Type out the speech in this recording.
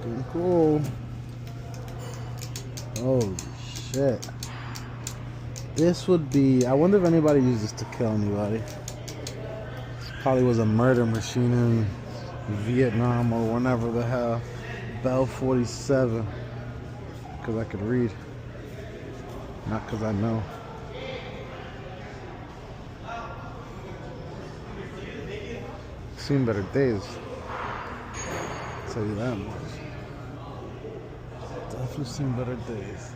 Looking cool. Holy shit. This would be, I wonder if anybody used this to kill anybody. This probably was a murder machine in Vietnam or whenever the hell. Bell47. Because I could read. Not because I know. Seen better days. I'll tell you that much. Definitely seen better days.